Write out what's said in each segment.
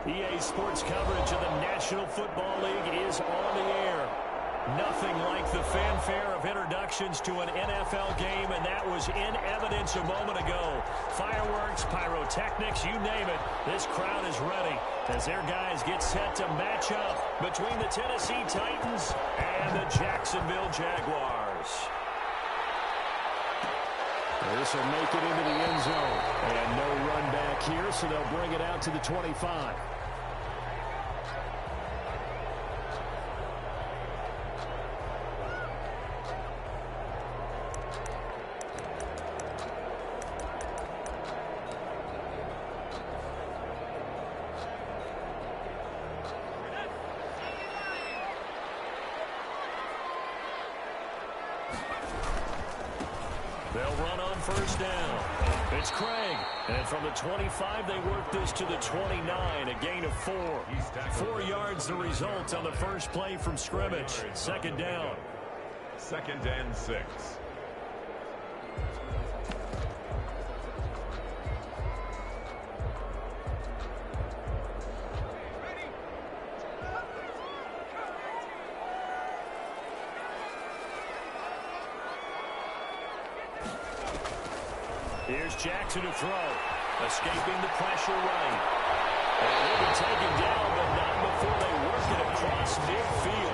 EA Sports coverage of the National Football League is on the air. Nothing like the fanfare of introductions to an NFL game, and that was in evidence a moment ago. Fireworks, pyrotechnics, you name it. This crowd is ready as their guys get set to match up between the Tennessee Titans and the Jacksonville Jaguars. This will make it into the end zone. And no run back here, so they'll bring it out to the 25. They'll run on first down. It's Craig. And from the 25, they work this to the 29, a gain of 4. 4 yards the result on the first play from scrimmage. Second down. 2nd and 6. Here's Jackson to throw. Escaping the pressure right. And he'll be taken down, but not before they work it across midfield.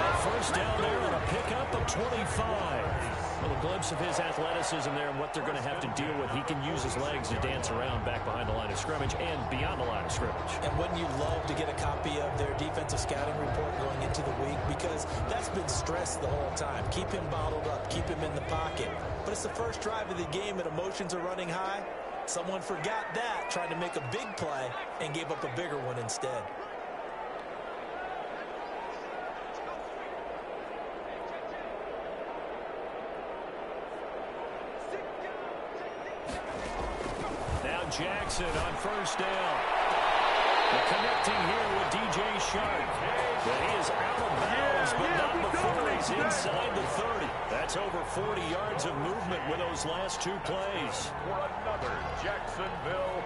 A first down there on a pickup of 25. A little glimpse of his athleticism there and what they're going to have to deal with. He can use his legs to dance around back behind the line of scrimmage and beyond the line of scrimmage. And wouldn't you love to get a copy of their defensive scouting report going into the week? Because that's been stressed the whole time. Keep him bottled up. Keep him in the pocket. But it's the first drive of the game and emotions are running high. Someone forgot that, tried to make a big play, and gave up a bigger one instead. Now Jackson on first down. Connecting here with DJ Shark. But he is out of bounds, but not before he's inside the 30. That's over 40 yards of movement with those last 2 plays. For another Jacksonville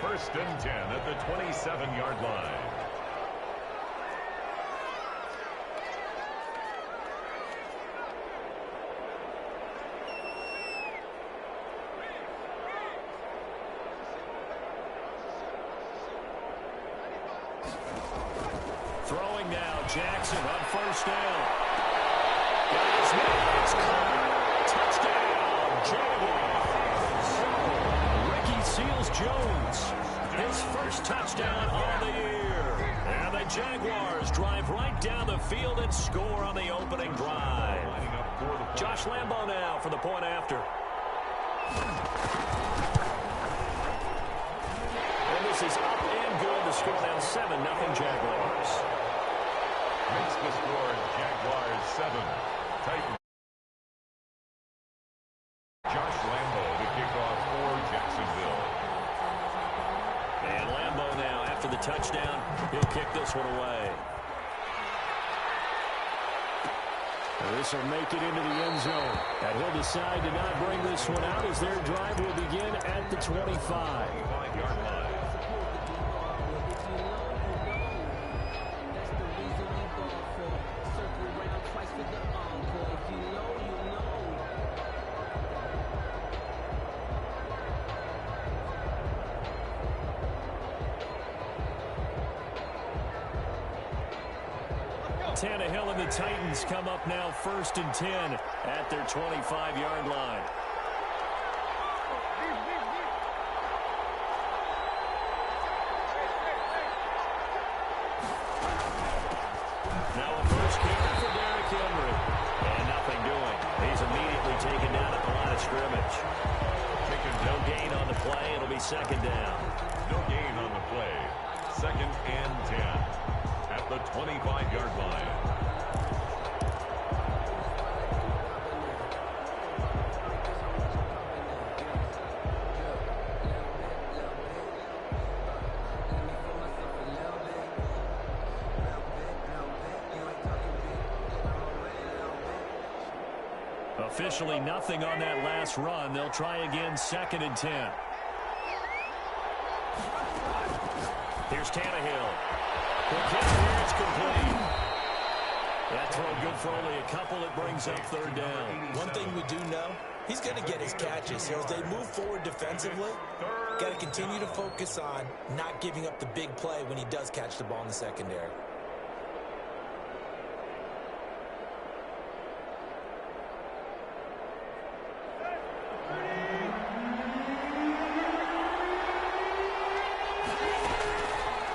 1st and 10 at the 27-yard line. Throwing now, Jackson on first down. Got his man, it's caught. Touchdown, Jaguars. Ricky Seals-Jones, his first touchdown on the year. And the Jaguars drive right down the field and score on the opening drive. Josh Lambo now for the point after. And this is up and good. The score now 7-0 Jaguars. Makes the score Jaguars 7. Titans. Josh Lambo to kick off for Jacksonville. And Lambo now after the touchdown. He'll kick this one away. This will make it into the end zone. And he'll decide to not bring this one out as their drive will begin at the 25. 5-yard line. Tannehill and the Titans come up now 1st and 10 at their 25-yard line. Now a first carry for Derrick Henry. And nothing doing. He's immediately taken down at the line of scrimmage. No gain on the play. It'll be 2nd down. No gain on the play. 2nd and 10 at the 25-yard line. Officially nothing on that last run. They'll try again 2nd and 10. Here's Here's Tannehill. The kick here is complete. That throw good for only a couple. It brings up third down. One thing we do know, he's going to get his catches. So as they move forward defensively, got to continue to focus on not giving up the big play when he does catch the ball in the secondary.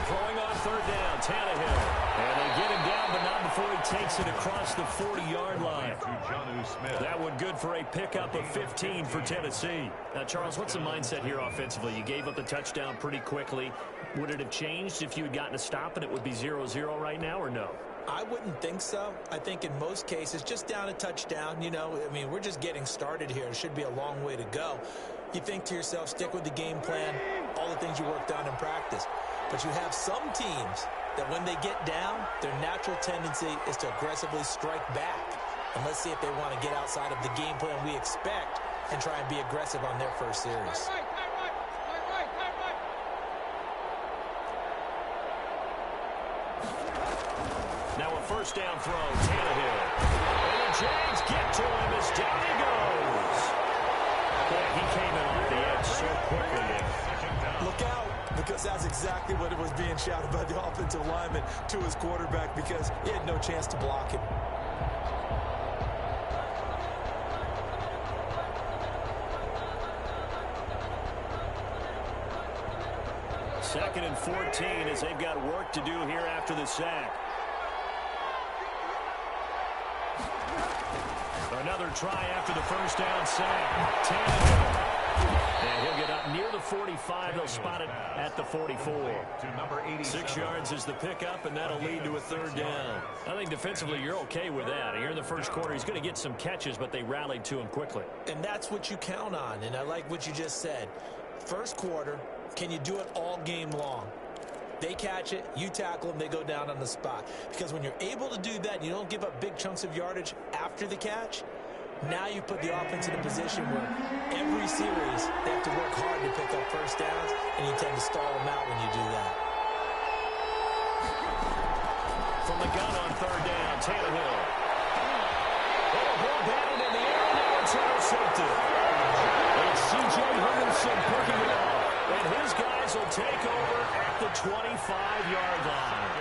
Throwing on third down, Tannehill. And they get him down, but not before he takes it across the 40-yard line. That one good for a pickup of 15 for Tennessee. Now, Charles, what's the mindset here offensively? You gave up the touchdown pretty quickly. Would it have changed if you had gotten a stop and it would be 0-0 right now, or no? I wouldn't think so. I think in most cases, just down a touchdown, you know, I mean, we're just getting started here. It should be a long way to go. You think to yourself, stick with the game plan, all the things you worked on in practice. But you have some teams that when they get down, their natural tendency is to aggressively strike back. And let's see if they want to get outside of the game plan we expect and try and be aggressive on their first series. Now a first down throw, Tannehill. And the Jags get to him as down he goes. Boy, he came in off the edge so quickly there. Look out, because that's exactly what it was being shouted by the offensive lineman to his quarterback, because he had no chance to block him. Second and 14 as they've got work to do here after the sack. Another try after the first down sack. Tannehill. And he'll get up near the 45. They'll spot it at the 44. 6 yards is the pickup, and that'll lead to a third down. I think defensively you're okay with that. Here in the first quarter, he's going to get some catches, but they rallied to him quickly. And that's what you count on, and I like what you just said. First quarter, can you do it all game long? They catch it, you tackle them, they go down on the spot. Because when you're able to do that, you don't give up big chunks of yardage after the catch. Now you put the offense in a position where every series they have to work hard to pick up first downs, and you tend to stall them out when you do that. From the gun on third down, Tannehill. Oh, ball batted in the air, now it's intercepted. It's C.J. Henderson picking it off, and his guys will take over at the 25-yard line.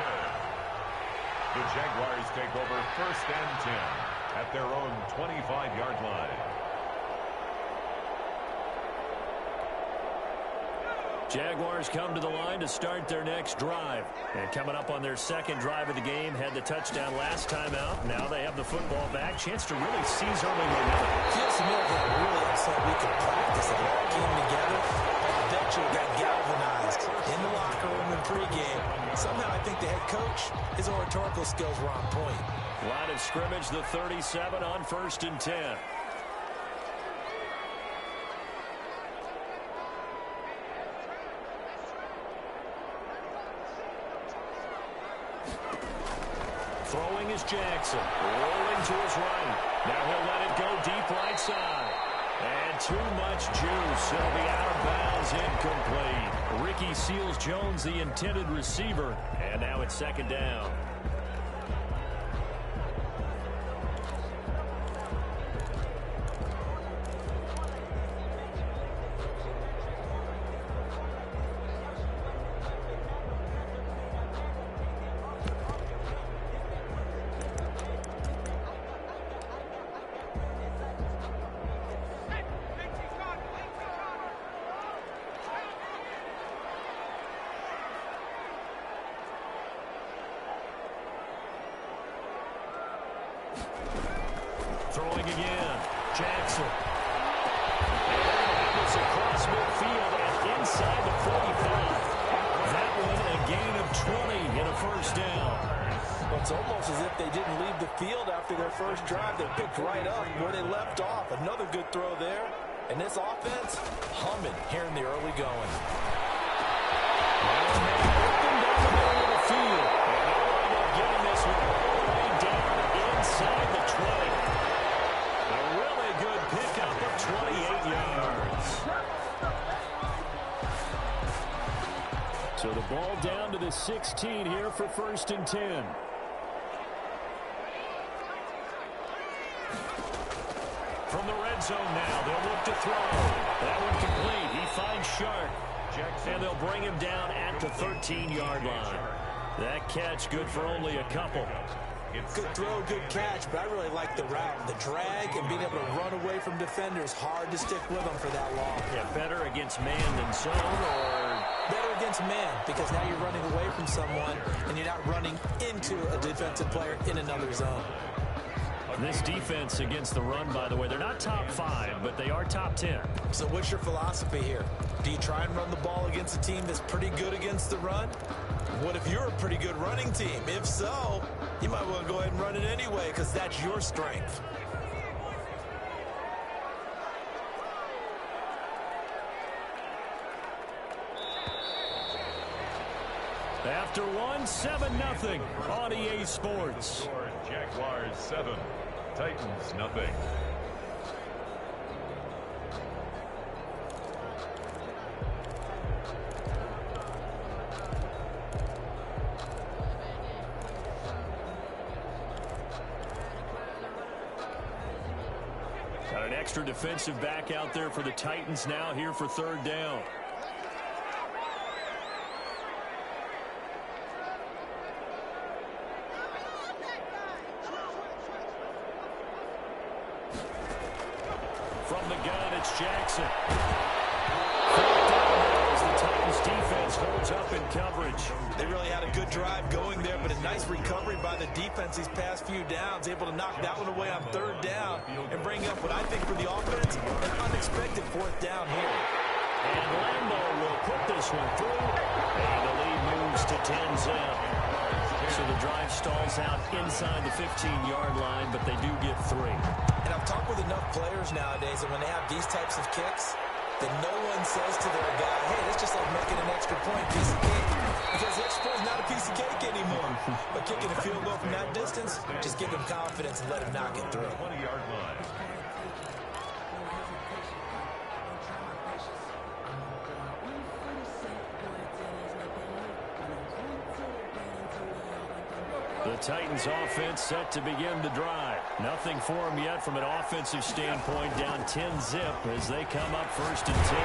The Jaguars take over first and 10 at their own 25-yard line. Jaguars come to the line to start their next drive. And coming up on their second drive of the game, had the touchdown last time out. Now they have the football back. Chance to really seize early momentum. Feels to me like a really excellent week of practice. It all came together. I bet you got galvanized in the locker room and pregame. Somehow I think the head coach, his oratorical skills were on point. Line of scrimmage, the 37 on first and 10. Throwing is Jackson. Rolling to his right. Now he'll let it go deep right side. And too much juice. It'll be out of bounds, incomplete. Ricky Seals-Jones, the intended receiver. And now it's second down. Throwing again. Jackson. It's across midfield and inside the 45. That one a gain of 20 in a first down. Well, it's almost as if they didn't leave the field after their first drive. They picked right up where they left off. Another good throw there. And this offense, humming here in the early going. Open down the middle of the field. And they'll wind up getting this one all the way down inside the 20. A really good pickup of 28 yards. So the ball down to the 16 here for 1st and 10. From the red zone now, they'll look to throw. That one complete. He finds Shark. And they'll bring him down at the 13-yard line. That catch good for only a couple. Good throw, good catch, but I really like the route. The drag and being able to run away from defenders, hard to stick with them for that long. Yeah, better against man than zone, or better against man, because now you're running away from someone and you're not running into a defensive player in another zone. This defense against the run, by the way, they're not top 5, but they are top 10. So what's your philosophy here? Do you try and run the ball against a team that's pretty good against the run? What if you're a pretty good running team? If so, you might want to go ahead and run it anyway, because that's your strength. After one, 7-0 on EA Sports. Jaguars 7, Titans nothing. Got an extra defensive back out there for the Titans now here for 3rd down. From the gun, it's Jackson. 4th down now as the Titans defense holds up in coverage. They really had a good drive going there, but a nice recovery by the defense these past few downs, able to knock that one away on 3rd down and bring up what I think for the offense, an unexpected 4th down here. And Lambo will put this one through, and the lead moves to 10-zip. So the drive stalls out inside the 15-yard line, but they do get 3. And I've talked with enough players nowadays that when they have these types of kicks, that no one says to their guy, hey, it's just like making an extra point, piece of cake. Because the extra point is not a piece of cake anymore. But kicking a field goal from that distance, just give him confidence and let him knock it through. 20-yard line. The Titans offense set to begin the drive. Nothing for them yet from an offensive standpoint, down 10-zip as they come up 1st and 10.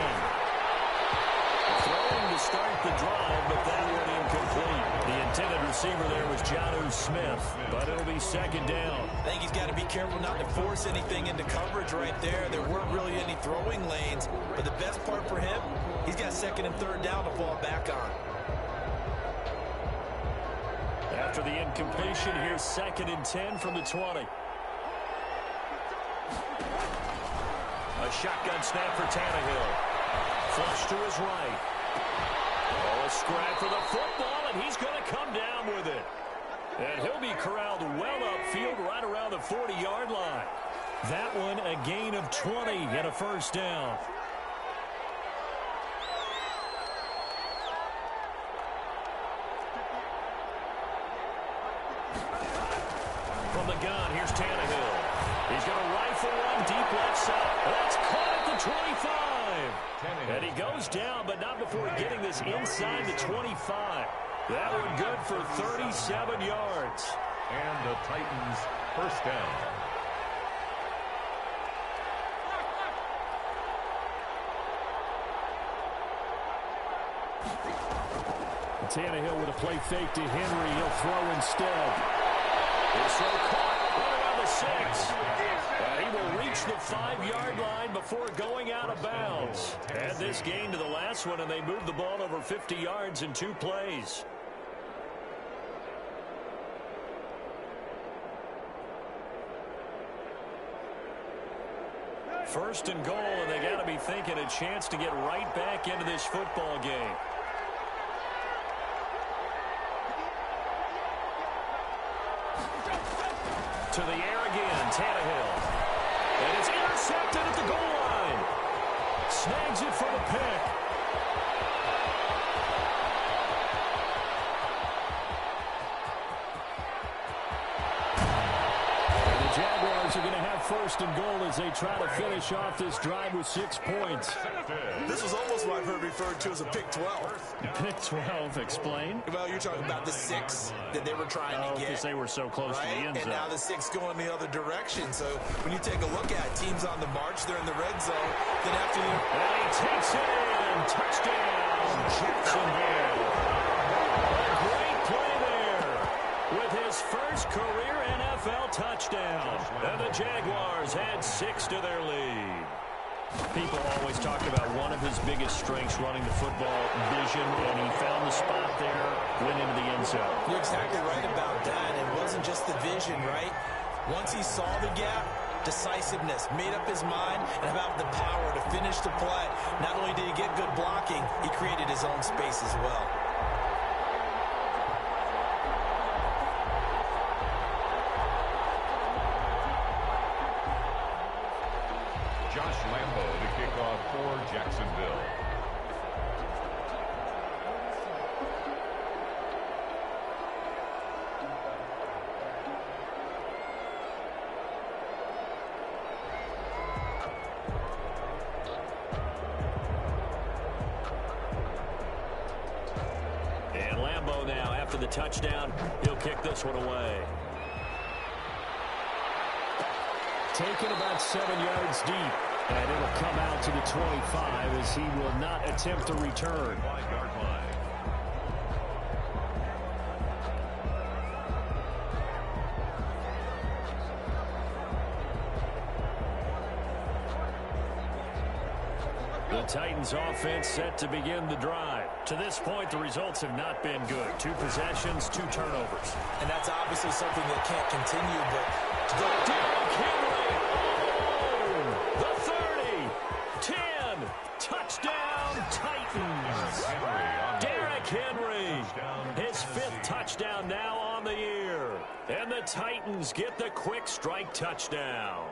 Throwing to start the drive, but that one incomplete. The intended receiver there was Jonnu Smith, but it'll be 2nd down. I think he's got to be careful not to force anything into coverage right there. There weren't really any throwing lanes, but the best part for him, he's got 2nd and 3rd down to fall back on. After the incompletion, here's 2nd and 10 from the 20. A shotgun snap for Tannehill. Flush to his right. Oh, a scrap for the football, and he's going to come down with it. And he'll be corralled well upfield right around the 40-yard line. That one a gain of 20 and a 1st down. From the gun, here's Tannehill. He's going to rifle one deep left side. That's caught at the 25. And he goes down, but not before getting this inside the 25. That one good for 37 yards. And the Titans 1st down. Tannehill with a play fake to Henry. He'll throw instead. This one caught right around the 6. And he will reach the 5-yard line before going out of bounds. Add this gain to the last one, and they move the ball over 50 yards in 2 plays. First and goal, and they got to be thinking a chance to get right back into this football game. To the air again, Tannehill. And it's intercepted at the goal line. Snags it for the pick. And the Jaguars Jaguars are going to have first and goal as they try to finish off this drive with 6 points. This was almost what I've heard referred to as a pick 12. Pick 12, explain. Well, you're talking about the 6 that they were trying to get. Because they were so close to the end zone. And now the 6 going the other direction. So when you take a look at teams on the march, they're in the red zone. Then after you... And he takes it in. Touchdown, Jacksonville. A great play there with his first career NFL touchdown. And the Jaguars add 6 to their lead. People always talk about one of his biggest strengths running the football, vision, and he found the spot there, went into the end zone. You're exactly right about that. It wasn't just the vision, right? Once he saw the gap, decisiveness, made up his mind, and about the power to finish the play. Not only did he get good blocking, he created his own space as well. Josh Lambo to kick off for Jacksonville. And Lambo now, after the touchdown, he'll kick this one away. Taken about 7 yards deep. And it'll come out to the 25 as he will not attempt a return. 5-yard line. The Titans offense set to begin the drive. To this point, the results have not been good. 2 possessions, 2 turnovers. And that's obviously something that can't continue, but to go Derrick Henry. Oh, the 30, 10, touchdown Titans. Derrick Henry, his 5th touchdown now on the year. And the Titans get the quick strike touchdown.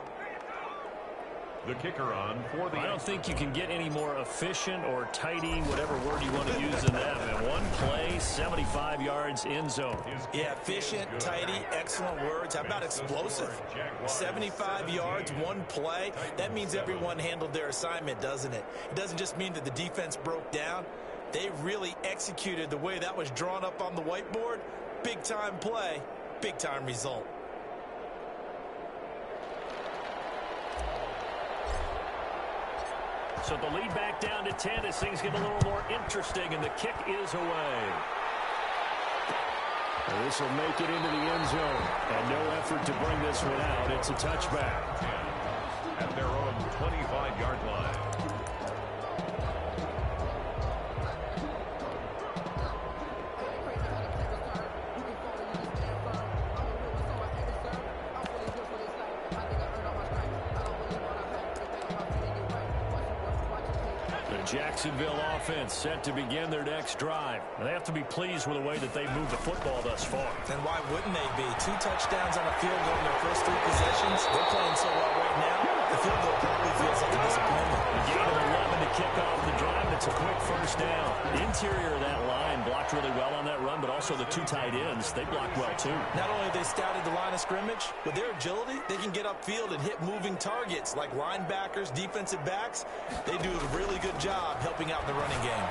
The kicker on for the... I don't think you can get any more efficient or tidy, whatever word you want to use in that. And one play, 75 yards in zone. Yeah, efficient, tidy, excellent words. How about explosive? 75 yards, one play. That means everyone handled their assignment, doesn't it? It doesn't just mean that the defense broke down. They really executed the way that was drawn up on the whiteboard. Big-time play, big-time result. So the lead back down to 10 as things get a little more interesting, and the kick is away. This will make it into the end zone, and no effort to bring this one out. It's a touchback. At their own 25-yard line. Jacksonville offense set to begin their next drive. They have to be pleased with the way that they moved the football thus far. And why wouldn't they be? 2 touchdowns on a field goal in their first 3 possessions. They're playing so well right now, the field goal probably feels like a disappointment. A gain of 11 to kick off the drive. It's a quick first down. The interior of that line blocked really well on that run, but also the 2 tight ends, they blocked well too. Not only have they scouted the line of scrimmage, with their agility, they can get upfield and hit moving targets like linebackers, defensive backs. They do a really good job helping out the running game.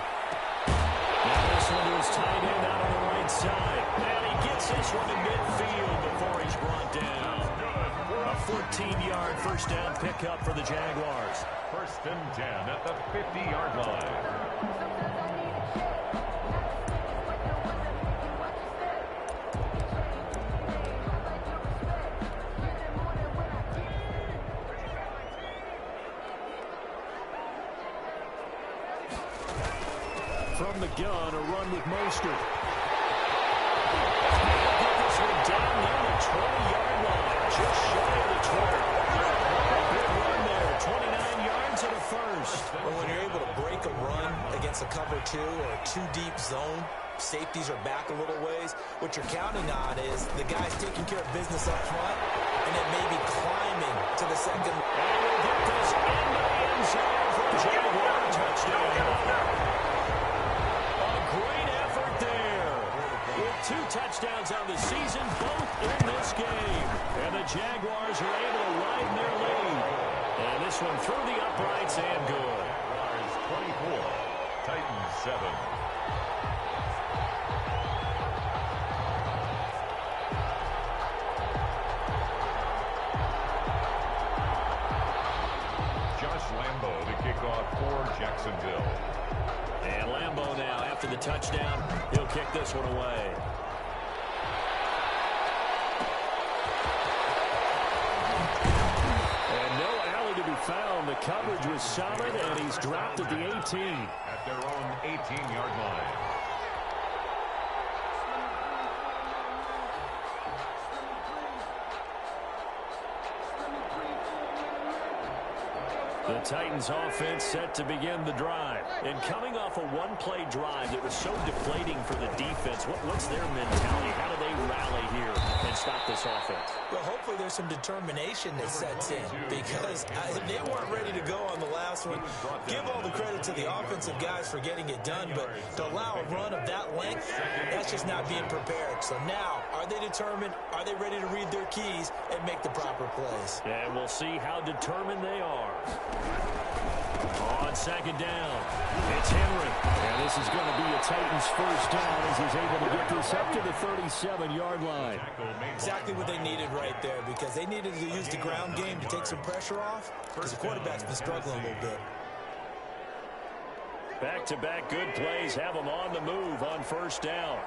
Now this one to his tight end out on the right side. And he gets this one in midfield before he's brought down. A 14-yard first down pickup for the Jaguars. First and 10 at the 50-yard line. From the gun, a run with Mostert. Get this one down near the 20-yard line, just shy of the 20. Good run there, 29 yards and a first. Well, when you're able to break a run against a cover 2 or a 2-deep zone, safeties are back a little ways. What you're counting on is the guys taking care of business up front and then maybe climbing to the second. And we'll get this in the end zone for a Jaguar touchdown. Great effort there with 2 touchdowns on the season, both in this game. And the Jaguars are able to widen their lead. And this one through the uprights and good. Jaguars 24, Titans 7. Lambeau to kick off for Jacksonville. And Lambeau now, after the touchdown, he'll kick this one away. And no alley to be found. The coverage was solid, and he's dropped at the 18. At their own 18-yard line. The Titans offense set to begin the drive. And coming off a one-play drive that was so deflating for the defense, what's their mentality? How do they rally here and stop this offense? Well, hopefully there's some determination that sets in because they weren't ready to go on the last one. Give all the credit to the offensive guys for getting it done, but to allow a run of that length, that's just not being prepared. So now, are they determined? Are they ready to read their keys and make the proper plays? And we'll see how determined they are. On second down, it's Henry. And this is going to be a Titans first down as he's able to get this up to the 37-yard line. Exactly what they needed right there because they needed to use the ground game to take some pressure off because the quarterback's been struggling a little bit. Back-to-back good plays have them on the move on first down.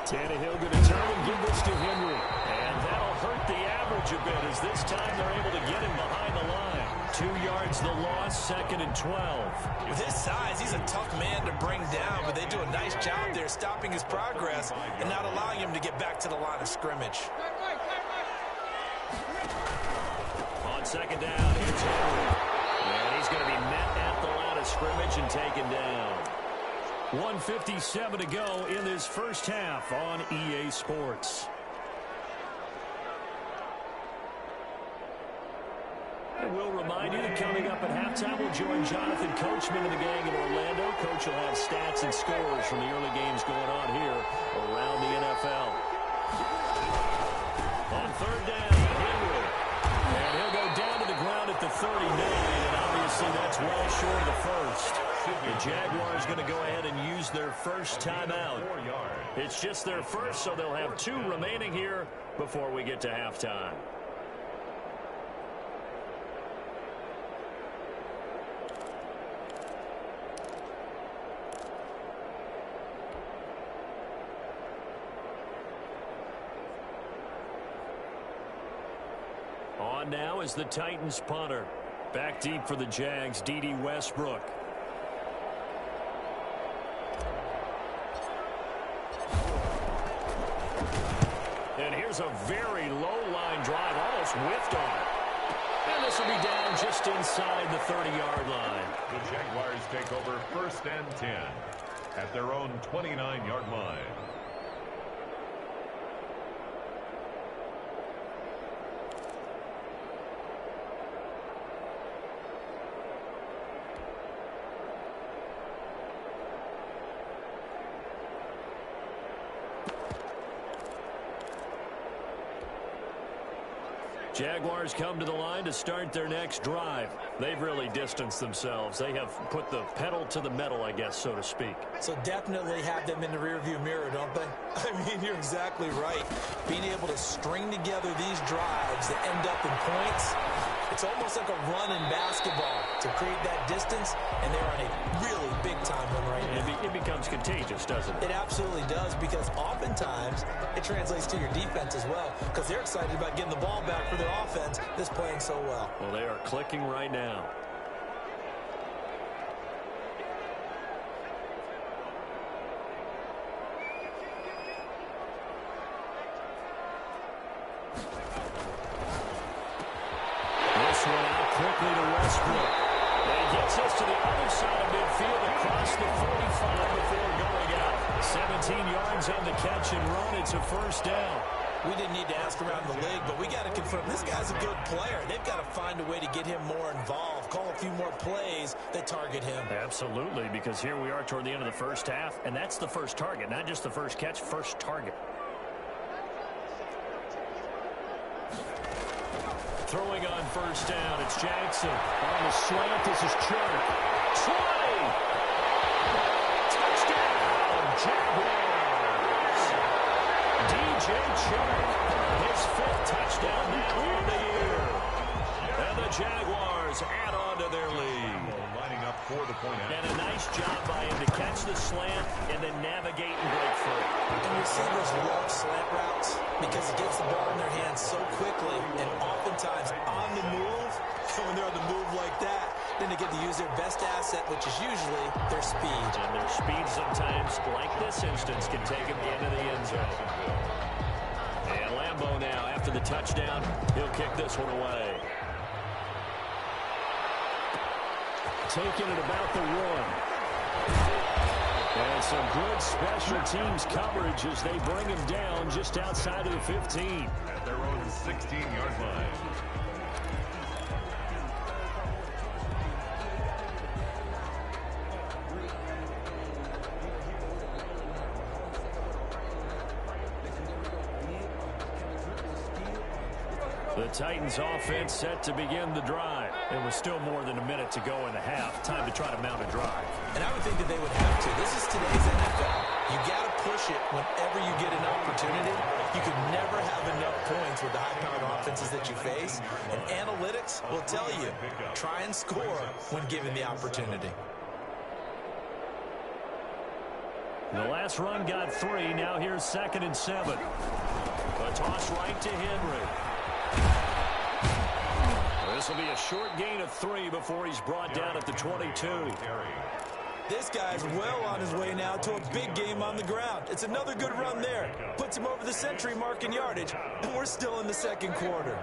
Tannehill going to turn and give this to Henry. And that'll hurt the average a bit as this time they're able to get him behind the line. 2 yards the loss, 2nd and 12. With his size, he's a tough man to bring down, but they do a nice job there stopping his progress and not allowing him to get back to the line of scrimmage. On second down, here's Henry. And he's going to be met at the line of scrimmage and taken down. 1:57 to go in this first half on EA Sports. And we'll remind you that coming up at halftime, we'll join Jonathan Coachman of the gang in Orlando. Coach will have stats and scores from the early games going on here around the NFL. On third down, Henry. And he'll go down to the ground at the 39, and obviously that's well short of the first. The Jaguars going to go ahead and use their first timeout. It's just their first, so they'll have 2 remaining here before we get to halftime. On now is the Titans punter. Back deep for the Jags, D.D. Westbrook. And here's a very low line drive, almost whiffed on it. And this will be down just inside the 30-yard line. The Jaguars take over 1st and 10 at their own 29-yard line. Jaguars come to the line to start their next drive. They've really distanced themselves. They have put the pedal to the metal, I guess, so to speak. So definitely have them in the rearview mirror, don't they? I mean, you're exactly right. Being able to string together these drives that end up in points, it's almost like a run in basketball to create that distance, and they're on a really big-time run right now. It becomes contagious, doesn't it? It absolutely does, because oftentimes it translates to your defense as well, because they're excited about getting the ball back for their offense that's playing so well. Well, they are clicking right now. This one out quickly to Westbrook. And he gets us to the other side of midfield across the 45 before going out. 17 yards on the catch and run. It's a first down. We didn't need to ask around the league, but we got to confirm this guy's a good player. They've got to find a way to get him more involved, call a few more plays that target him. Absolutely, because here we are toward the end of the first half, and that's the first target, not just the first catch, first target. Throwing on first down, it's Jackson. On the slant, this is Chark. 20! Touchdown, Jaguars! DJ Chark, his 5th touchdown now on the year. And the Jaguars add on to their lead. Lining up for the point. And a nice job by him to catch the slant and then navigate and break free. And receivers love slant routes because it gets the ball in their hands so quickly and oftentimes on the move. When they're on the move like that, then they get to use their best asset, which is usually their speed. And their speed sometimes, like this instance, can take them into the end zone. And Lambeau now, after the touchdown, he'll kick this one away. Taking it about the 1. And some good special teams coverage as they bring him down just outside of the 15. At their own 16-yard line. The Titans offense set to begin the drive. It was still more than a minute to go in the half. Time to try to mount a drive. And I would think that they would have to. This is today's NFL. You got to push it whenever you get an opportunity. You can never have enough points with the high-powered offenses that you face. And analytics will tell you, try and score when given the opportunity. The last run got 3. Now here's 2nd and 7. A toss right to Henry. This will be a short gain of 3 before he's brought down at the 22. This guy's well on his way now to a big game on the ground. It's another good run there. Puts him over the century mark in yardage, and we're still in the second quarter.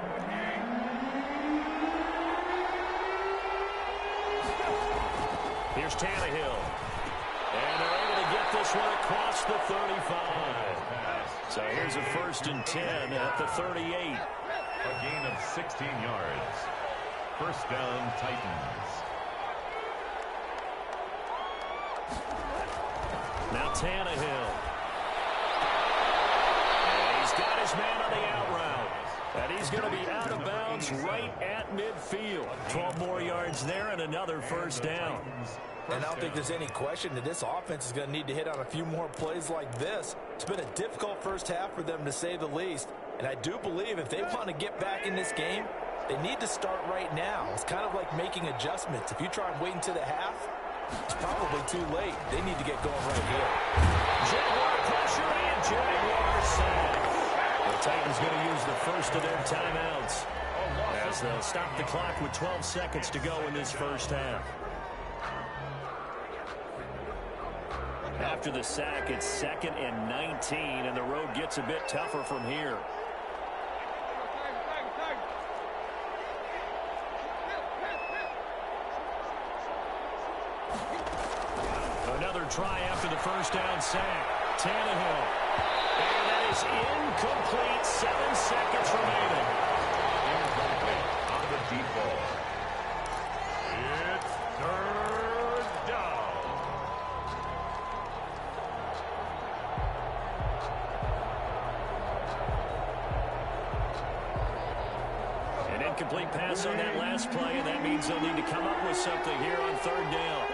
Here's Tannehill. And they're able to get this one across the 35. So here's a 1st and 10 at the 38. A gain of 16 yards. First down, Titans. Now Tannehill. And he's got his man on the out route. And he's going to be out of bounds right at midfield. 12 more yards there and another first down. And I don't think there's any question that this offense is going to need to hit on a few more plays like this. It's been a difficult first half for them, to say the least. And I do believe if they want to get back in this game, they need to start right now. It's kind of like making adjustments. If you try and wait until the half, it's probably too late. They need to get going right here. Jaguar pressure and Jaguar sack. The Titans going to use the first of their timeouts as they'll stop the clock with 12 seconds to go in this first half. After the sack, it's 2nd and 19, and the road gets a bit tougher from here. Another try after the first down sack. Tannehill. And that is incomplete. 7 seconds remaining. Incomplete on the deep ball. It's 3rd down. An incomplete pass on that last play, and that means they'll need to come up with something here on 3rd down.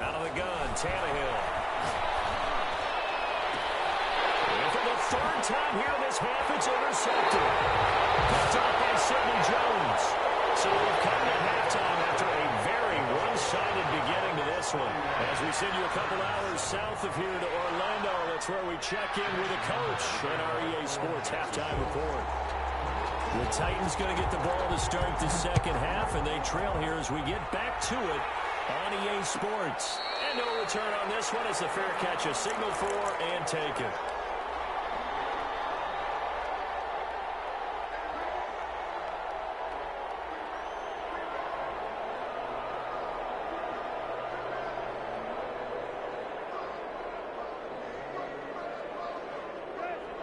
Out of the gun, Tannehill. And for the 3rd time here in this half, it's intercepted. Picked up by Sidney Jones. So we've come to halftime after a very one-sided beginning to this one. As we send you a couple hours south of here to Orlando, that's where we check in with the coach in our EA Sports halftime report. The Titans going to get the ball to start the second half, and they trail here as we get back to it on EA Sports. And no return on this one as the fair catch is signaled for and taken.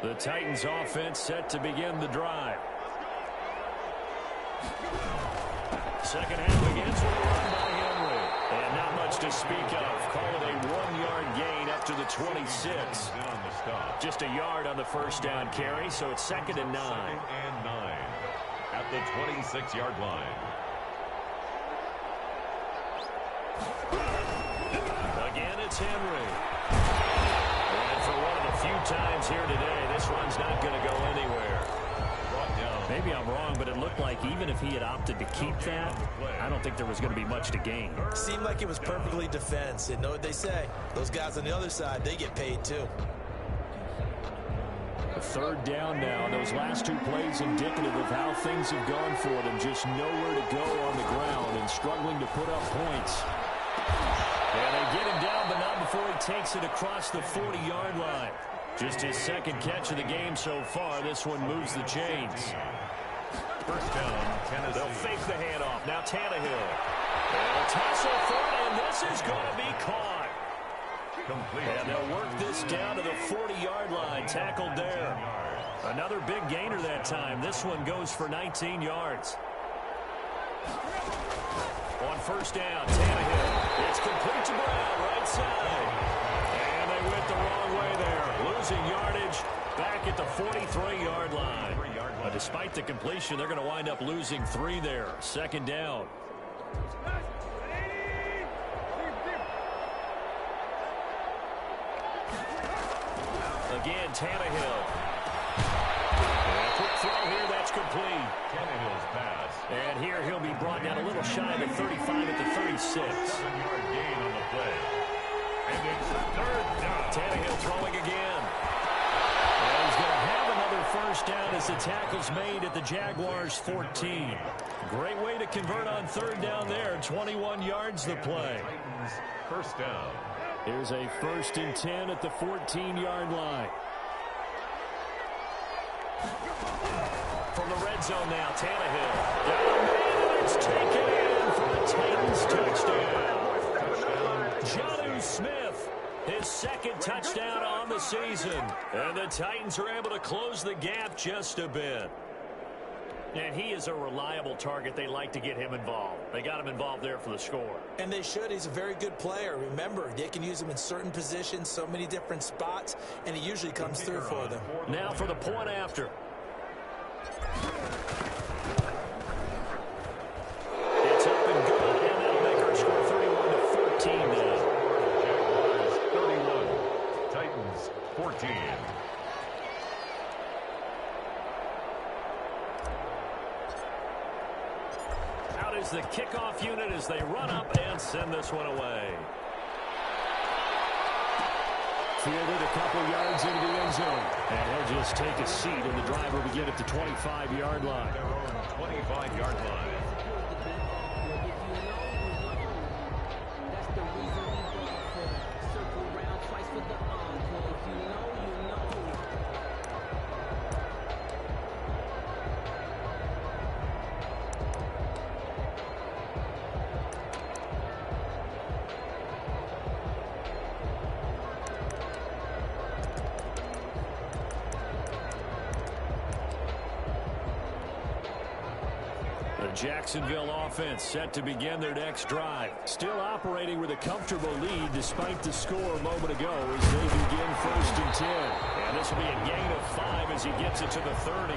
The Titans offense set to begin the drive. Second half begins with a run by Henry. And not much to speak of. Call it a 1-yard gain up to the 26. Just a yard on the first down carry, so it's 2nd and 9. 2nd and 9 at the 26-yard line. Again, it's Henry. And for one of the few times here today, this run's not going to go anywhere. Maybe I'm wrong, but it looked like even if he had opted to keep that, I don't think there was going to be much to gain. Seemed like it was perfectly defense. And know what they say? Those guys on the other side, they get paid too. A 3rd down now. Those last 2 plays indicative of how things have gone for them. Just nowhere to go on the ground and struggling to put up points. And they get him down, but not before he takes it across the 40-yard line. Just his 2nd catch of the game so far. This one moves the chains. First down, Tennessee. They'll fake the handoff. Now Tannehill. And a tussle for it, and this is going to be caught. Complete. And they'll work this down to the 40-yard line. Tackled there. Another big gainer that time. This one goes for 19 yards. On first down, Tannehill. It's complete to Brown, right side. And they went the wrong way there. Losing yardage back at the 43-yard line. Despite the completion, they're going to wind up losing 3 there. 2nd down. Again, Tannehill. And a quick throw here, that's complete. Tannehill's pass. And here he'll be brought down a little shy of the 35 at the 36. 7-yard gain on the play. And it's 3rd down. Tannehill throwing again. And he's going to have another first down as the tackle's made at the Jaguars' 14. Great way to convert on 3rd down there. 21 yards the play. Titans first down. Here's a 1st and 10 at the 14-yard line. From the red zone now, Tannehill. Down the middle, it's taken in for a Titans touchdown. Jonnu Smith, his 2nd touchdown on the season. And the Titans are able to close the gap just a bit. And he is a reliable target. They like to get him involved. They got him involved there for the score. And they should. He's a very good player. Remember, they can use him in certain positions, so many different spots, and he usually comes through for them. Now for the point after. It's up and good, and that'll make our score 31-14 now. Jaguars 31, Titans 14. Out is the kickoff unit as they run up and send this one away. Fielded a couple yards into the end zone. And he'll just take a seat, and the drive will begin at the 25-yard line. Their own 25-yard line. Jacksonville offense set to begin their next drive. Still operating with a comfortable lead despite the score a moment ago as they begin 1st and 10. And this will be a gain of 5 as he gets it to the 30.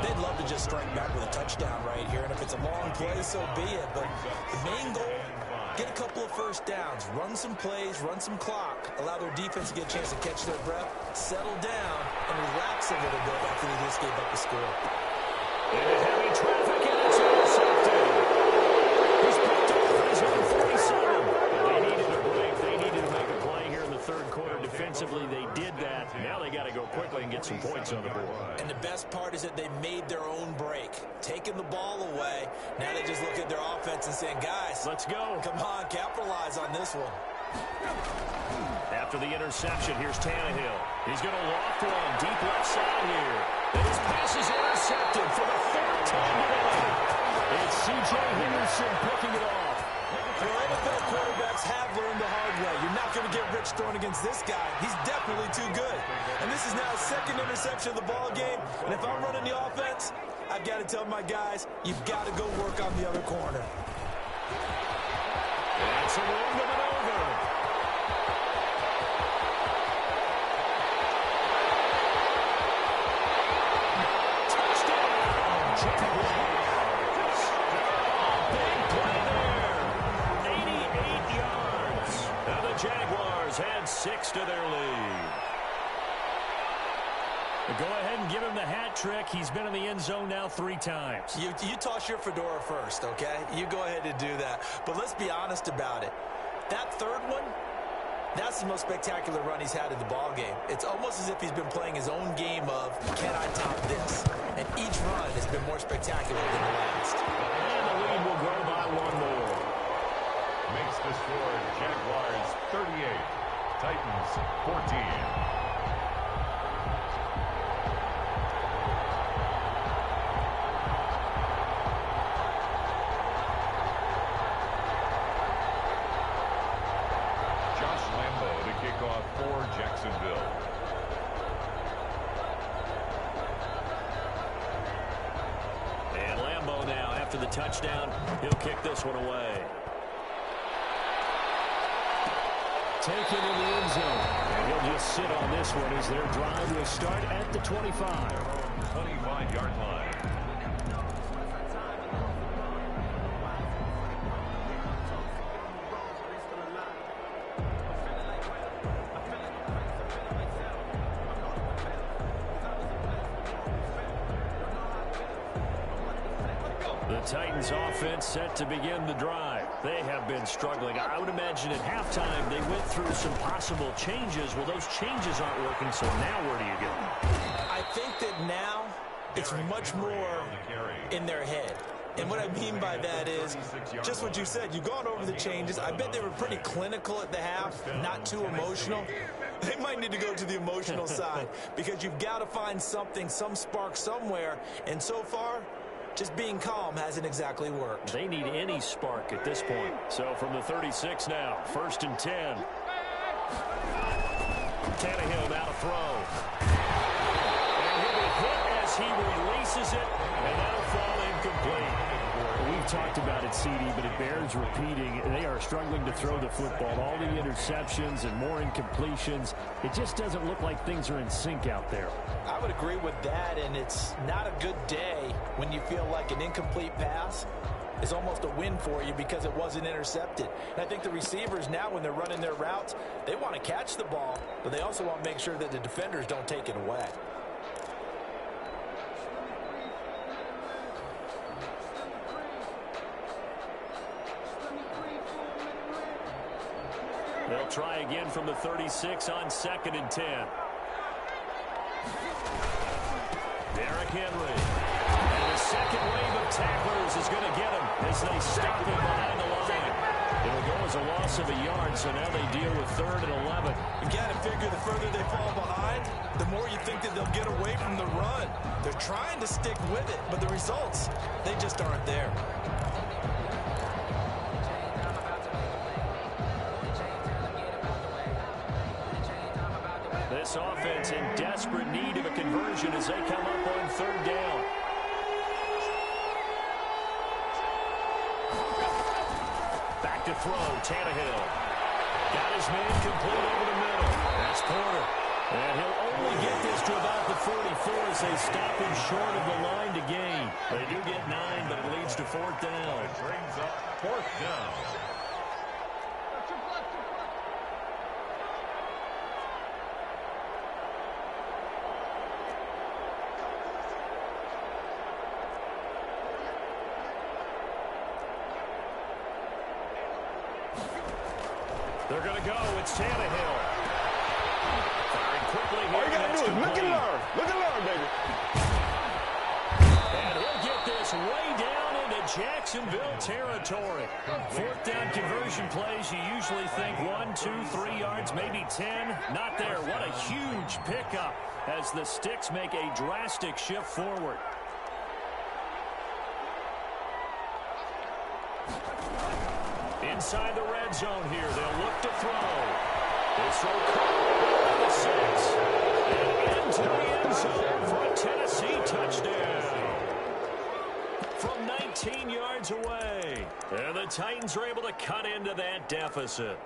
They'd love to just strike back with a touchdown right here, and if it's a long play, so be it. But the main goal, get a couple of first downs, run some plays, run some clock, allow their defense to get a chance to catch their breath, settle down, and relax a little bit after they just gave up the score. Into heavy traffic, and it's intercepted. He's picked off at his own 47. They needed a break. They needed to make a play here in the 3rd quarter. Defensively, they did that. Now they got to go quickly and get some points on the board. And the best part is that they made their own break, taking the ball away. Now they just look at their offense and saying, guys, let's go. Come on, capitalize on this one. After the interception, here's Tannehill. He's going to loft one deep left side here. And his pass is intercepted for the third time today. It's C.J. Henderson picking it off. Well, NFL quarterbacks have learned the hard way. You're not going to get rich throwing against this guy. He's definitely too good. And this is now his second interception of the ball game. And if I'm running the offense, I've got to tell my guys, you've got to go work on the other corner. That's a long maneuver. Touchdown, Jaguars. Big play there. 88 yards. Now the Jaguars add 6 to their lead. Go ahead and give him the hat trick. He's been in the end zone now 3 times. You toss your fedora first, okay? You go ahead and do that. But let's be honest about it. That third one, that's the most spectacular run he's had in the ball game. It's almost as if he's been playing his own game of, can I top this? And each run has been more spectacular than the last. And the lead will grow by 1 more. Makes the score Jaguars 38, Titans 14. For Jacksonville. And Lambeau now, after the touchdown, he'll kick this one away. Taken in the end zone. And he'll just sit on this one as their drive will start at the 25. 25-yard line. Titans offense set to begin the drive. They have been struggling. I would imagine at halftime they went through some possible changes. Well, those changes aren't working, so now where do you go? I think that now it's much more in their head. And what I mean by that is just what you said. You've gone over the changes. I bet they were pretty clinical at the half, not too emotional. They might need to go to the emotional side because you've got to find something, some spark somewhere. And so far, just being calm hasn't exactly worked. They need any spark at this point. So from the 36 now, 1st and 10. Tannehill now to throw. And he'll be hit as he releases it, and that'll fall incomplete. We've talked about it, CD, but it bears repeating. They are struggling to throw the football. All the interceptions and more incompletions. It just doesn't look like things are in sync out there. I would agree with that, and it's not a good day when you feel like an incomplete pass is almost a win for you because it wasn't intercepted. And I think the receivers now, when they're running their routes, they want to catch the ball, but they also want to make sure that the defenders don't take it away. They'll try again from the 36 on 2nd and 10. Derrick Henry. And the second wave of tacklers is going to get him as they stop him behind the line. It'll go as a loss of a yard, so now they deal with 3rd and 11. You got to figure the further they fall behind, the more you think that they'll get away from the run. They're trying to stick with it, but the results, they just aren't there. This offense in desperate need of a conversion as they come up on 3rd down. Back to throw, Tannehill. Got his man complete over the middle. That's Porter. And he'll only get this to about the 44 as they stop him short of the line to gain. They do get 9, but it leads to 4th down. It brings up 4th down. They're going to go. It's Tannehill. Firing quickly here. It's do it. Look complete. and learn, baby. And he'll get this way down into Jacksonville territory. Fourth down conversion plays, you usually think 1, 2, 3 yards, maybe 10. Not there. What a huge pickup as the Sticks make a drastic shift forward. Inside the red zone here, they'll look to throw. This will come to the 6. And into the end zone for a Tennessee touchdown. From 19 yards away. And the Titans are able to cut into that deficit.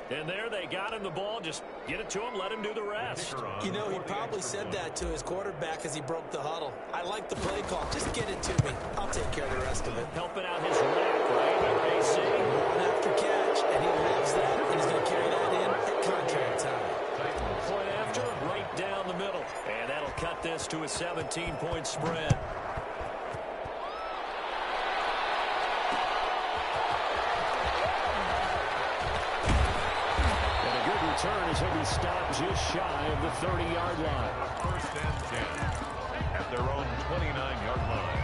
And there they got him the ball. Just get it to him, let him do the rest. You know, he probably said that to his quarterback as he broke the huddle. I like the play call. Just get it to me. I'll take care of the rest of it. Helping out his rack, right? AC. One after catch, and he loves that. And he's going to carry that in at contract time. Point after, right down the middle. And that'll cut this to a 17-point spread. Return as he'll be stopped just shy of the 30-yard line. First and 10 at their own 29-yard line.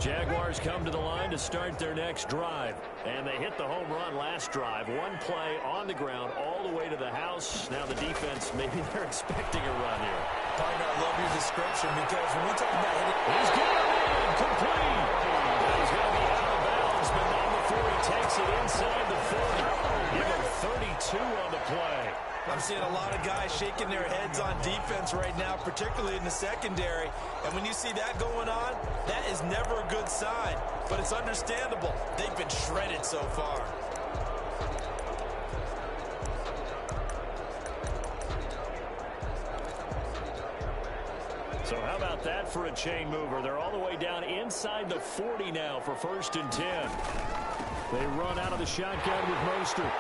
Jaguars come to the line to start their next drive. And they hit the home run last drive. One play on the ground all the way to the house. Now the defense, maybe they're expecting a run here. Partner, I love your description because when we talk about hitting... He's getting it complete. He's going to be out of bounds, but not before he takes it inside the 40. Give him 32 on the play. I'm seeing a lot of guys shaking their heads on defense right now, particularly in the secondary. And when you see that going on, that is never a good sign. But it's understandable. They've been shredded so far. So how about that for a chain mover? They're all the way down inside the 40 now for first and 10. They run out of the shotgun with Mostert.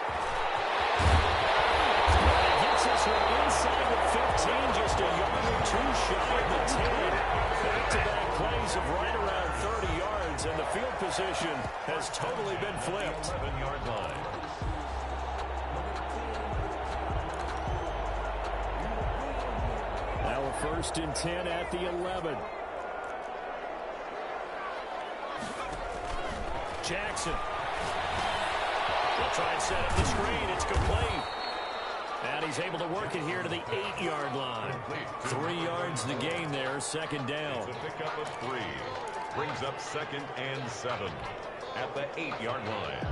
This one inside the 15, just a yard or two shy of the 10. Back-to-back plays of right around 30 yards, and the field position has totally been flipped. 11-yard line. Now a first and 10 at the 11. Jackson. They'll try and set up the screen. It's complete. And he's able to work it here to the 8-yard line. 3 yards the gain there, second down. It's a pickup of 3. Brings up second and 7 at the 8-yard line.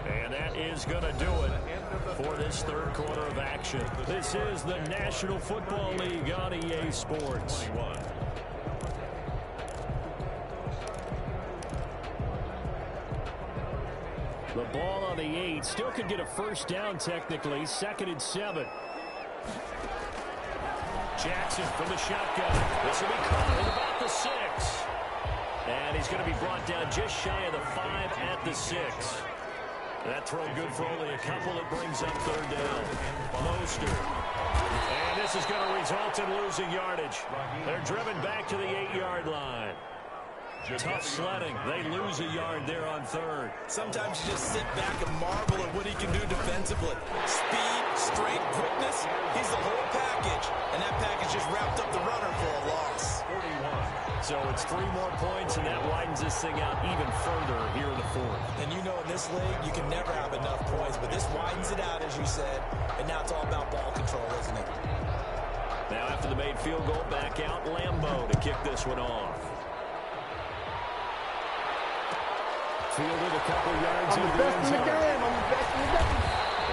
And that is going to do it for this third quarter of action. This is the National Football League on EA Sports. 21. The ball on the 8. Still could get a first down technically. Second and 7. Jackson from the shotgun. This will be caught at about the 6. And he's going to be brought down just shy of the 5 at the 6. That throw good for only a couple. It brings up third down. Mostert. And this is going to result in losing yardage. They're driven back to the 8-yard line. Tough sledding. They lose a yard there on third. Sometimes you just sit back and marvel at what he can do defensively. Speed, strength, quickness. He's the whole package. And that package just wrapped up the runner for a loss. 41. So it's 3 more points, and that widens this thing out even further here in the fourth. And you know in this league, you can never have enough points. But this widens it out, as you said. And now it's all about ball control, isn't it? Now after the made field goal, back out Lambeau to kick this one off. Fielded a couple yards into the end zone.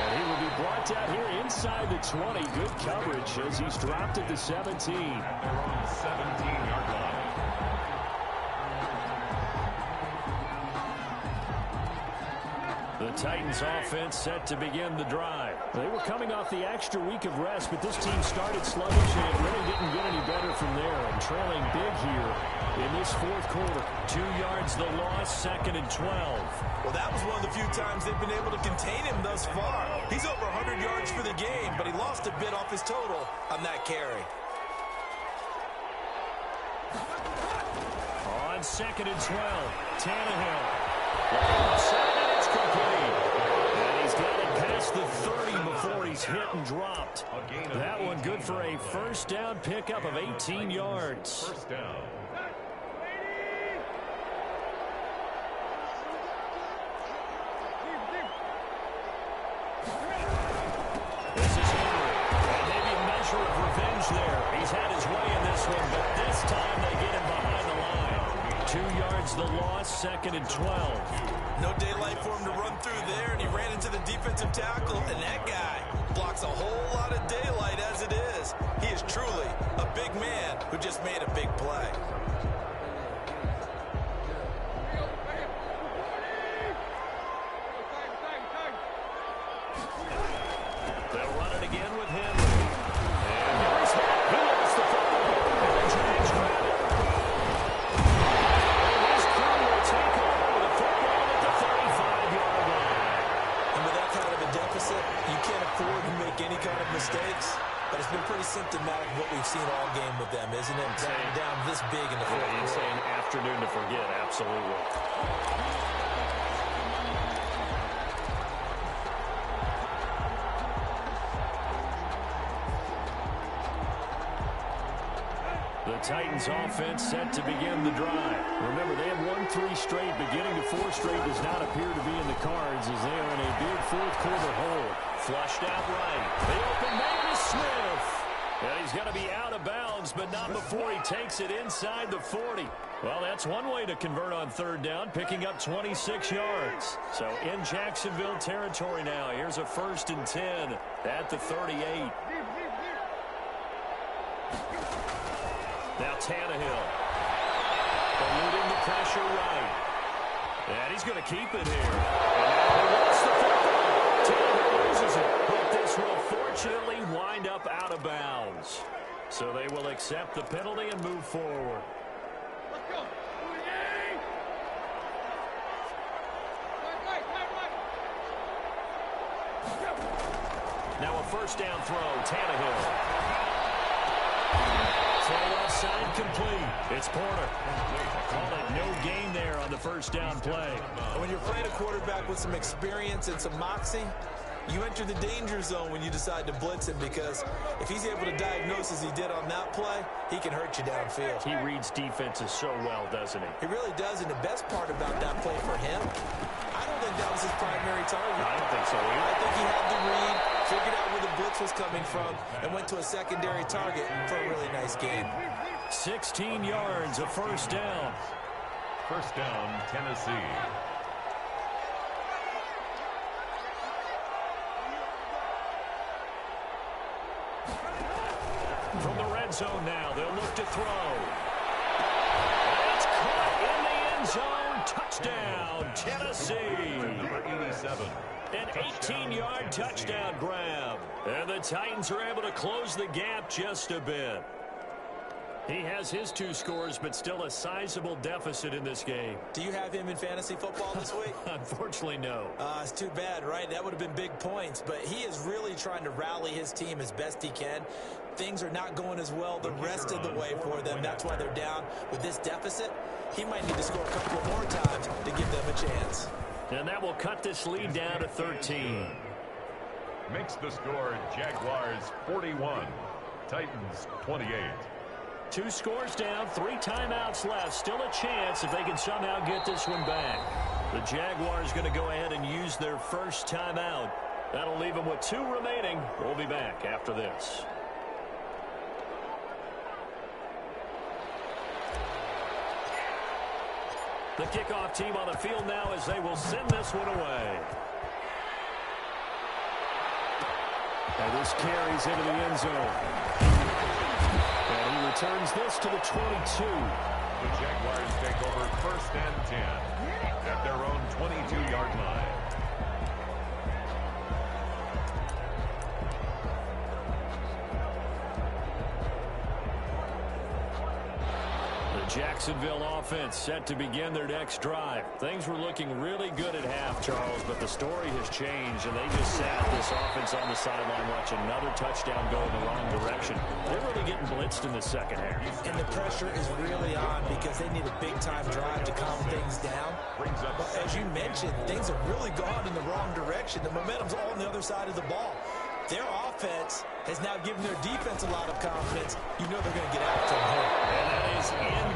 And he will be brought down here inside the 20. Good coverage as he's dropped at the 17. They're on the 17-yard line. The Titans offense set to begin the drive. They were coming off the extra week of rest, but this team started sluggish and it really didn't get any better from there. And trailing big here in this fourth quarter. 2 yards the loss, 2nd and 12. Well, that was one of the few times they've been able to contain him thus far. He's over 100 yards for the game, but he lost a bit off his total on that carry. On 2nd and 12, Tannehill. And it's complete. And he's got it past the 30 before he's hit and dropped. That one good for a first down pickup of 18 yards. First down. This is Henry. And maybe a measure of revenge there. He's had his way in this one, but this time they get him behind the line. 2 yards the loss, 2nd and 12. No daylight for him to run through there, and he ran into the defensive tackle, and that guy blocks a whole lot of daylight as it is. He is truly a big man who just made a big play. They'll run it again with Henry. And Henry's hit. He lost the football. And the Jags grab it. And his crew will take over with the football at the 35-yard line. And with that kind of a deficit, you can't afford to make any kind of mistakes. But it's been pretty symptomatic of what we've seen all game with them, isn't it? Down this big in the fourth quarter. You'd say an afternoon to forget, absolutely. The Titans offense set to begin the drive. Remember, they have won 3 straight, but getting to 4 straight does not appear to be in the cards as they are in a big fourth quarter hole. Flushed out right. The open man is Smith. And he's got to be out of bounds, but not before he takes it inside the 40. Well, that's one way to convert on third down, picking up 26 yards. So in Jacksonville territory now. Here's a 1st and 10 at the 38. Now Tannehill. Eluding the pressure right. And he's going to keep it here. And now he wants the football. Tannehill loses it. But this will fortunately wind up out of bounds. So they will accept the penalty and move forward. Let's go. Now a first down throw. Tannehill. Throw outside complete. It's Porter. Call it no gain there on the first down play. When you're playing a quarterback with some experience and some moxie, you enter the danger zone when you decide to blitz him, because if he's able to diagnose as he did on that play, he can hurt you downfield. He reads defenses so well, doesn't he? He really does, and the best part about that play for him, I don't think that was his primary target. I don't think so either. I think he had the read, figured out where the blitz was coming from, and went to a secondary target for a really nice game. 16 yards, a first down. First down, Tennessee. From the red zone now, they'll look to throw. It's caught in the end zone. Touchdown, Tennessee. Number 87. An 18-yard touchdown grab. And the Titans are able to close the gap just a bit. He has his 2 scores, but still a sizable deficit in this game. Do you have him in fantasy football this week? Unfortunately, no. It's too bad, right? That would have been big points, but he is really trying to rally his team as best he can. Things are not going as well the rest of the way for them. That's why they're down with this deficit. He might need to score a couple more times to give them a chance. And that will cut this lead down to 13. Makes the score Jaguars 41, Titans 28. 2 scores down, 3 timeouts left. Still a chance if they can somehow get this one back. The Jaguars going to go ahead and use their first timeout. That'll leave them with 2 remaining. We'll be back after this. The kickoff team on the field now as they will send this one away. And this carries into the end zone. And he returns this to the 22. The Jaguars take over 1st and 10 at their own 22-yard line. The Jacksonville offense set to begin their next drive. Things were looking really good at half, Charles, but the story has changed, and they just sat this offense on the sideline watching another touchdown go in the wrong direction. They're really getting blitzed in the second half. And the pressure is really on because they need a big-time drive to calm things down. But as you mentioned, things have really gone in the wrong direction. The momentum's all on the other side of the ball. Their offense has now given their defense a lot of confidence. You know they're going to get after them here. And that is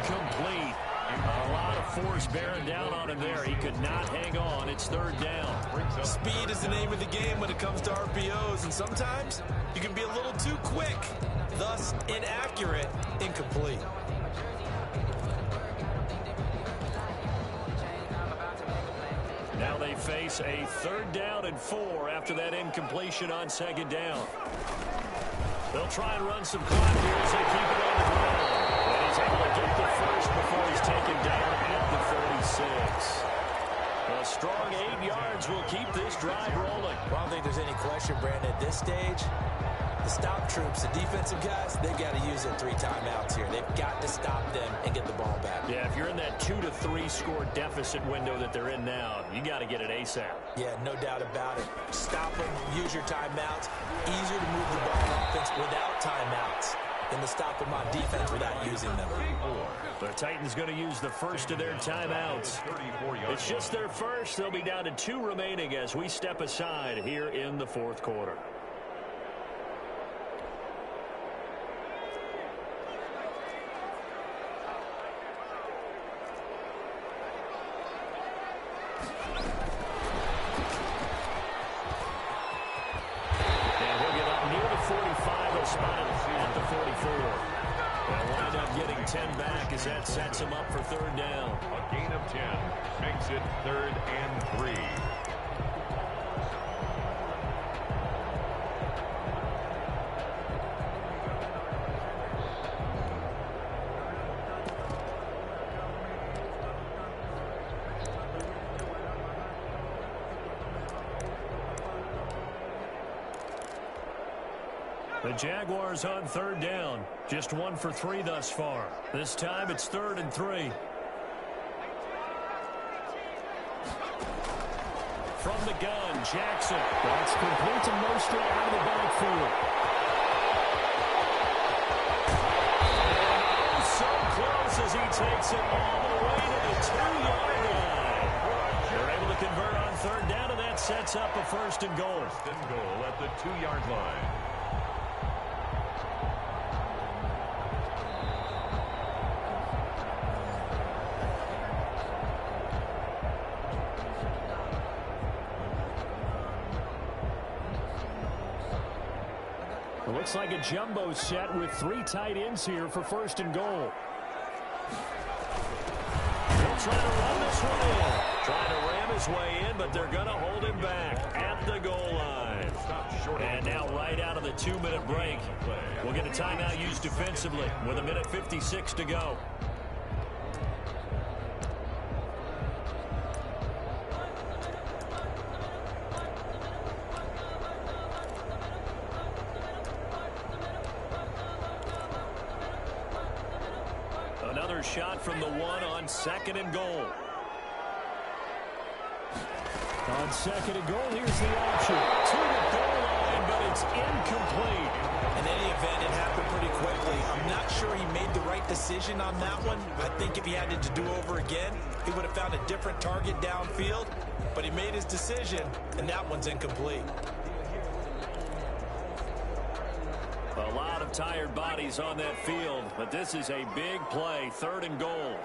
incomplete. A lot of force bearing down on him there. He could not hang on. It's third down. Speed is the name of the game when it comes to RPOs, and sometimes you can be a little too quick, thus inaccurate, incomplete. Now they face a 3rd down and 4 after that incompletion on 2nd down. They'll try and run some clock here as they keep it on the ground. And he's able to get the first before he's taken down at the 46. A strong 8 yards will keep this drive rolling. I don't think there's any question, Brandon, at this stage. The stop troops, the defensive guys, they've got to use their 3 timeouts here. They've got to stop them and get the ball back. Yeah, if you're in that 2 to 3 score deficit window that they're in now, you got to get it ASAP. Yeah, no doubt about it. Stop them, use your timeouts. Easier to move the ball on offense without timeouts than to stop them on defense without using them. The Titans going to use the first of their timeouts. It's just their first. They'll be down to 2 remaining as we step aside here in the 4th quarter. That sets him up for 3rd down. A gain of 10 makes it 3rd and 3. The Jaguars on 3rd down. Just 1 for 3 thus far. This time it's 3rd and 3. From the gun, Jackson. That's complete to Mostert out of the backfield. And so close as he takes it all the way to the 2-yard line. They're able to convert on 3rd down, and that sets up a 1st and goal. 1st and goal at the 2-yard line. It looks like a jumbo set with 3 tight ends here for 1st and goal. He'll try to run this one in. Trying to ram his way in, but they're going to hold him back at the goal line. And now right out of the 2-minute break, we'll get a timeout used defensively with 1:56 to go. Another shot from the 1 on 2nd and goal. On 2nd and goal, here's the option. To the goal line, but it's incomplete. In any event, it happened pretty quickly. I'm not sure he made the right decision on that one. I think if he had it to do over again, he would have found a different target downfield. But he made his decision, and that one's incomplete. A lot of tired bodies on that field, but this is a big play. 3rd and goal.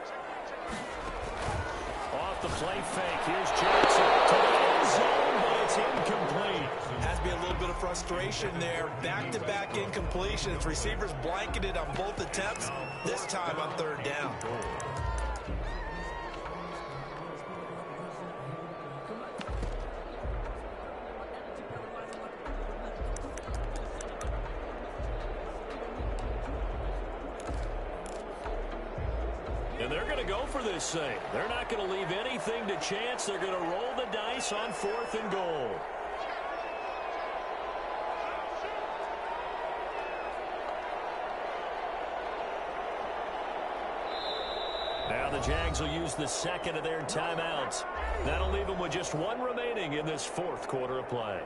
Off the play fake. Here's Jackson to the end zone, but it's incomplete. Has to be a little bit of frustration there. Back-to-back incompletions. Receivers blanketed on both attempts, this time on 3rd down. And they're going to go for this thing. They're not going to leave anything to chance. They're going to roll the dice on 4th and goal. Now the Jags will use the second of their timeouts. That'll leave them with just one remaining in this fourth quarter of play.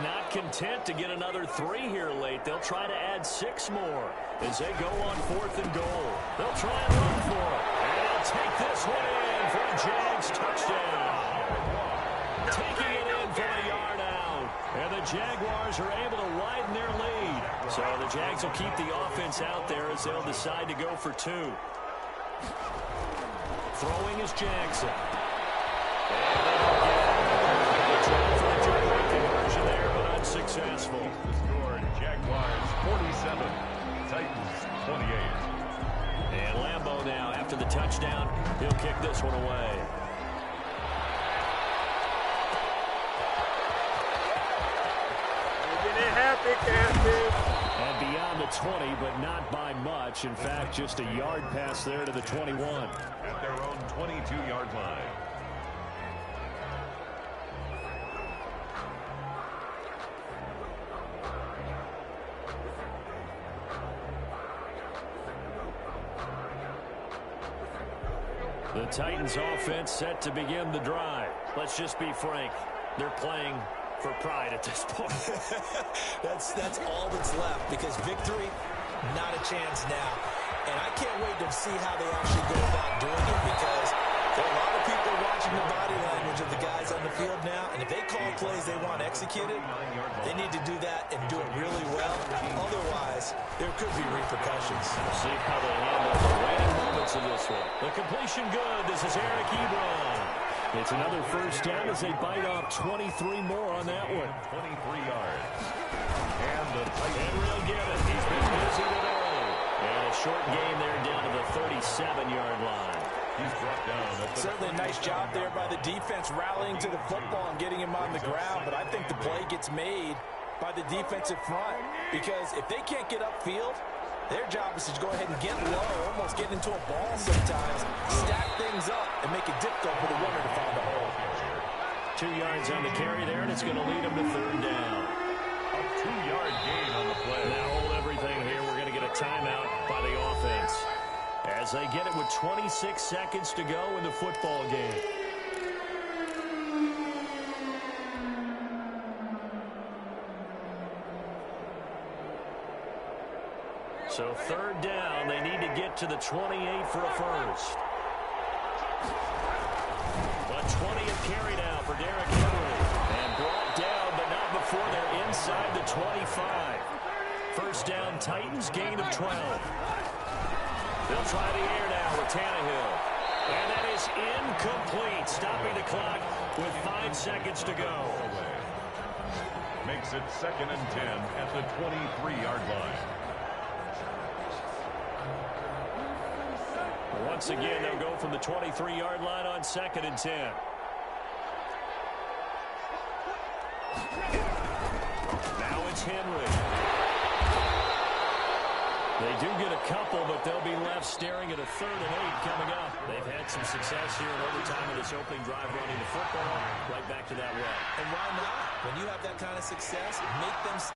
Not content to get another 3 here late. They'll try to add 6 more as they go on 4th and goal. They'll try and run for it. And they'll take this one in for a Jags touchdown. Taking it in from a yard out. And the Jaguars are able to widen their lead. So the Jags will keep the offense out there as they'll decide to go for 2. Throwing is Jackson. And they don't get it. The try for a two-point conversion there, but unsuccessful. The score, Jaguars 47, Titans 28. And Lambeau now, after the touchdown, he'll kick this one away. And beyond the 20, but not by much. In fact, just a yard pass there to the 21. At their own 22-yard line. The Titans offense set to begin the drive. Let's just be frank. They're playing for pride at this point. that's all that's left, because victory, not a chance now. And I can't wait to see how they actually go about doing it, because there are a lot of people watching the body language of the guys on the field now, and if they call plays they want executed, they need to do that and do it really well. Otherwise, there could be repercussions. We'll see how they handle the waning moments of this one. The completion good. This is Eric Ebron. It's another first down as they bite off 23 more on that one. 23 yards. And the Titans will get it. He's been busy today. And a short gain there down to the 37-yard line. He's brought down. Certainly a nice job there by the defense rallying to the football and getting him on the ground, but I think the play gets made by the defensive front, because if they can't get upfield, their job is to go ahead and get low, almost get into a ball sometimes, stack things up, and make it difficult for the runner to find a hole. 2 yards on the carry there, and it's going to lead them to third down. A 2-yard gain on the play. Now hold everything here. We're going to get a timeout by the offense as they get it with 26 seconds to go in the football game. So third down, they need to get to the 28 for a first. A 20th carry now for Derrick Henry. And brought down, but not before they're inside the 25. First down, Titans, gain of 12. They'll try the air now with Tannehill. And that is incomplete, stopping the clock with 5 seconds to go. Makes it 2nd and 10 at the 23-yard line. Once again, they'll go from the 23-yard line on 2nd and 10. Now it's Henry. They do get a couple, but they'll be left staring at a 3rd and 8 coming up. They've had some success here in overtime in this opening drive running the football. Right back to that run. And why not? When you have that kind of success, make them